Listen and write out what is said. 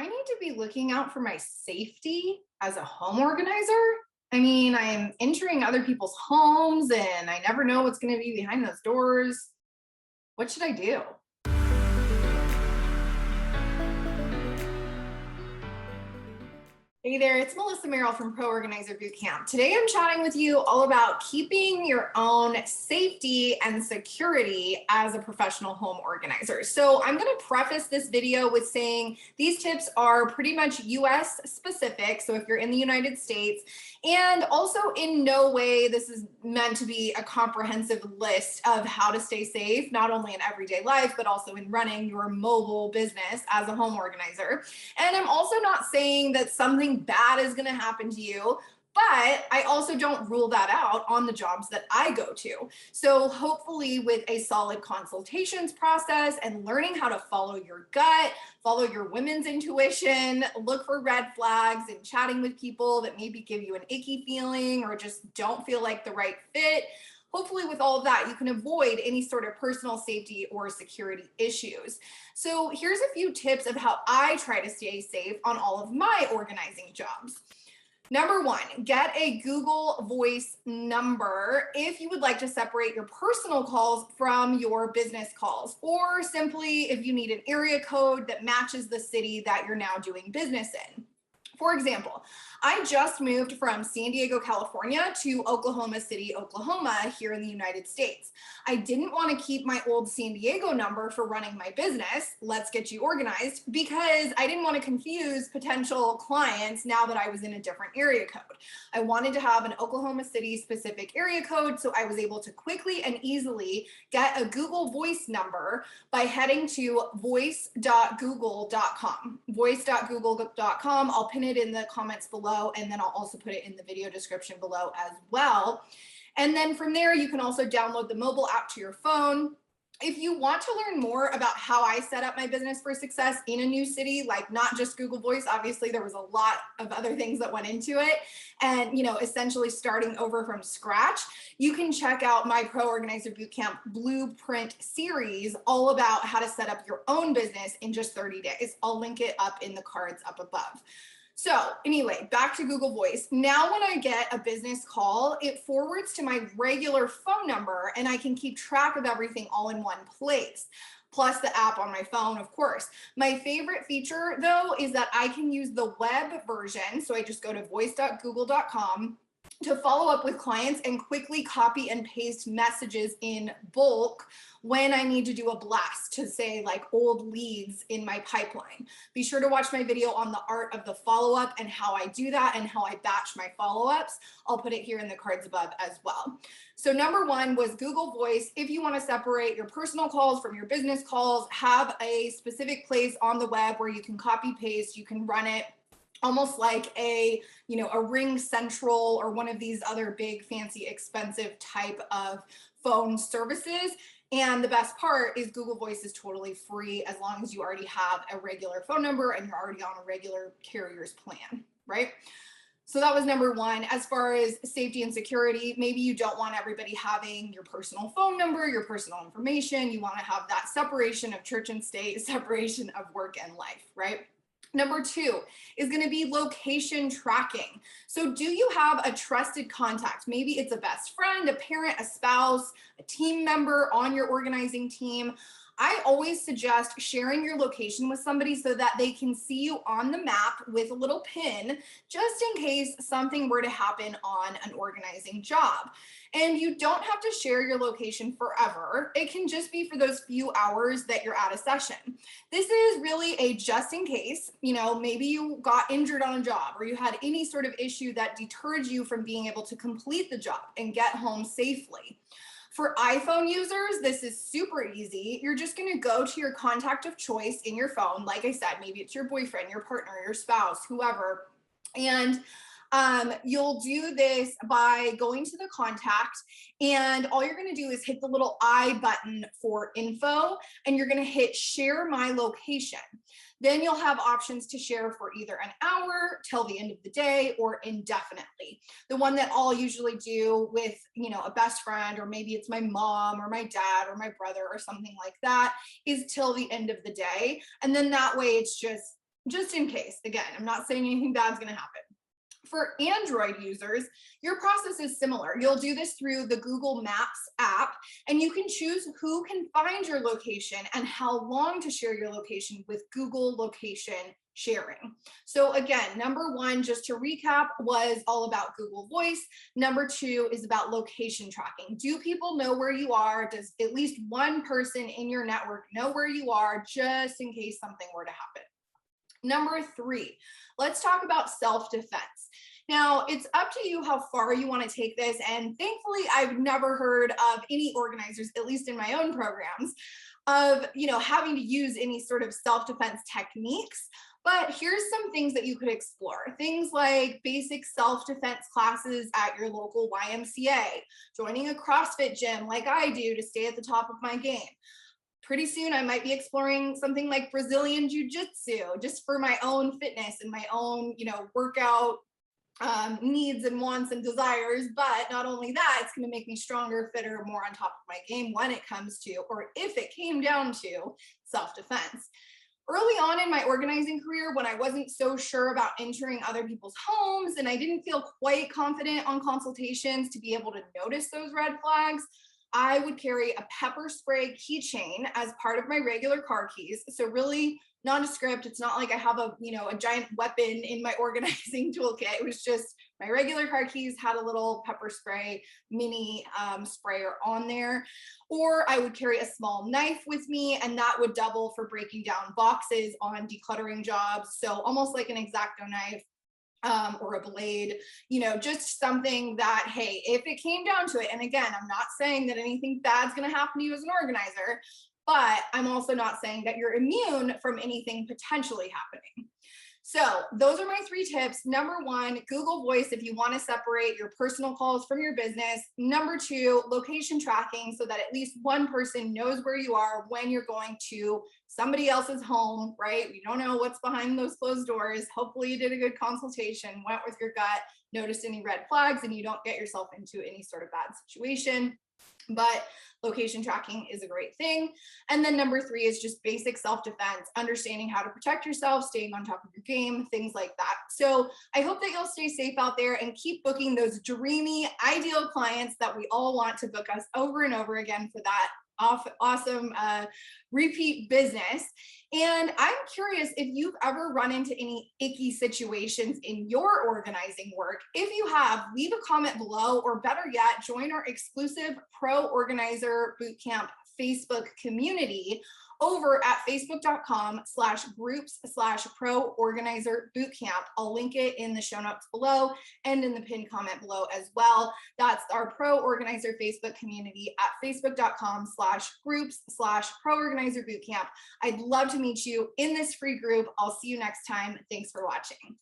need to be looking out for my safety as a home organizer? I mean, I'm entering other people's homes and I never know what's going to be behind those doors. What should I do? Hey there, it's Melissa Meral from Pro Organizer Bootcamp. Today I'm chatting with you all about keeping your own safety and security as a professional home organizer. So I'm going to preface this video with saying these tips are pretty much US specific. So if you're in the United States, and also in no way this is meant to be a comprehensive list of how to stay safe, not only in everyday life, but also in running your mobile business as a home organizer. And I'm also not saying that something bad is going to happen to you, but I also don't rule that out on the jobs that I go to. So hopefully with a solid consultations process and learning how to follow your gut, follow your women's intuition, look for red flags and chatting with people that maybe give you an icky feeling or just don't feel like the right fit. Hopefully with all of that, you can avoid any sort of personal safety or security issues. So here's a few tips of how I try to stay safe on all of my organizing jobs. Number one, get a Google Voice number if you would like to separate your personal calls from your business calls, or simply if you need an area code that matches the city that you're now doing business in. For example, I just moved from San Diego, California to Oklahoma City, Oklahoma, here in the United States. I didn't want to keep my old San Diego number for running my business, Let's Get You Organized, because I didn't want to confuse potential clients now that I was in a different area code. I wanted to have an Oklahoma City specific area code, so I was able to quickly and easily get a Google Voice number by heading to voice.google.com. Voice.google.com. I'll pin it in the comments below, and then I'll also put it in the video description below as well. And then from there, you can also download the mobile app to your phone. If you want to learn more about how I set up my business for success in a new city, like not just Google Voice, obviously there was a lot of other things that went into it, and essentially starting over from scratch, you can check out my Pro Organizer Bootcamp Blueprint series all about how to set up your own business in just 30 days. I'll link it up in the cards up above. So anyway, back to Google Voice. Now when I get a business call, it forwards to my regular phone number and I can keep track of everything all in one place, plus the app on my phone, of course. My favorite feature though is that I can use the web version. So I just go to voice.google.com to follow up with clients and quickly copy and paste messages in bulk when I need to do a blast to say like old leads in my pipeline. Be sure to watch my video on the art of the follow-up and how I do that and how I batch my follow-ups. I'll put it here in the cards above as well. So number one was Google Voice. If you want to separate your personal calls from your business calls, have a specific place on the web where you can copy paste, you can run it almost like a Ring Central or one of these other big, fancy, expensive type of phone services. And the best part is Google Voice is totally free as long as you already have a regular phone number and you're already on a regular carrier's plan, right? So that was number one. As far as safety and security, maybe you don't want everybody having your personal phone number, your personal information. You want to have that separation of church and state, separation of work and life, right? Number two is going to be location tracking. So do you have a trusted contact? Maybe it's a best friend, a parent, a spouse, a team member on your organizing team. I always suggest sharing your location with somebody so that they can see you on the map with a little pin, just in case something were to happen on an organizing job. And you don't have to share your location forever. It can just be for those few hours that you're at a session. This is really a just in case, maybe you got injured on a job or you had any sort of issue that deterred you from being able to complete the job and get home safely. For iPhone users, this is super easy. You're just going to go to your contact of choice in your phone. Like I said, maybe it's your boyfriend, your partner, your spouse, whoever. And you'll do this by going to the contact, and all you're going to do is hit the little I button for info, and you're going to hit share my location. Then you'll have options to share for either an hour till the end of the day or indefinitely. The one that I'll usually do with, a best friend, or maybe it's my mom or my dad or my brother or something like that, is till the end of the day. And then that way it's just just in case. Again, I'm not saying anything bad's going to happen. For Android users, your process is similar. You'll do this through the Google Maps app, and you can choose who can find your location and how long to share your location with Google Location sharing. So again, number one, just to recap, was all about Google Voice. Number two is about location tracking. Do people know where you are? Does at least one person in your network know where you are, just in case something were to happen? Number three, let's talk about self-defense. Now, it's up to you how far you want to take this. And thankfully, I've never heard of any organizers, at least in my own programs, of having to use any sort of self-defense techniques. But here's some things that you could explore. Things like basic self-defense classes at your local YMCA, joining a CrossFit gym like I do to stay at the top of my game. Pretty soon I might be exploring something like Brazilian Jiu-Jitsu, just for my own fitness and my own, workout needs and wants and desires. But not only that, it's going to make me stronger, fitter, more on top of my game when it comes to, or if it came down to, self-defense. Early on in my organizing career, when I wasn't so sure about entering other people's homes and I didn't feel quite confident on consultations to be able to notice those red flags, I would carry a pepper spray keychain as part of my regular car keys. So really nondescript. It's not like I have a giant weapon in my organizing toolkit. It was just my regular car keys had a little pepper spray mini sprayer on there. Or I would carry a small knife with me, and that would double for breaking down boxes on decluttering jobs. So almost like an X-Acto knife. Or a blade, just something that, hey, if it came down to it, and again, I'm not saying that anything bad's going to happen to you as an organizer, but I'm also not saying that you're immune from anything potentially happening. So those are my three tips. Number one, Google Voice if you want to separate your personal calls from your business. Number two, location tracking so that at least one person knows where you are when you're going to somebody else's home, right? We don't know what's behind those closed doors. Hopefully you did a good consultation, went with your gut, noticed any red flags, and you don't get yourself into any sort of bad situation. But location tracking is a great thing. And then number three is just basic self-defense, understanding how to protect yourself, staying on top of your game, things like that. So I hope that you'll stay safe out there and keep booking those dreamy, ideal clients that we all want to book us over and over again for that awesome repeat business. And I'm curious if you've ever run into any icky situations in your organizing work. If you have, leave a comment below, or better yet, join our exclusive Pro Organizer Bootcamp Facebook community over at facebook.com/groups/Pro Organizer Bootcamp. I'll link it in the show notes below and in the pinned comment below as well. That's our Pro Organizer Facebook community at facebook.com/groups/Pro Organizer Bootcamp. I'd love to meet you in this free group. I'll see you next time. Thanks for watching.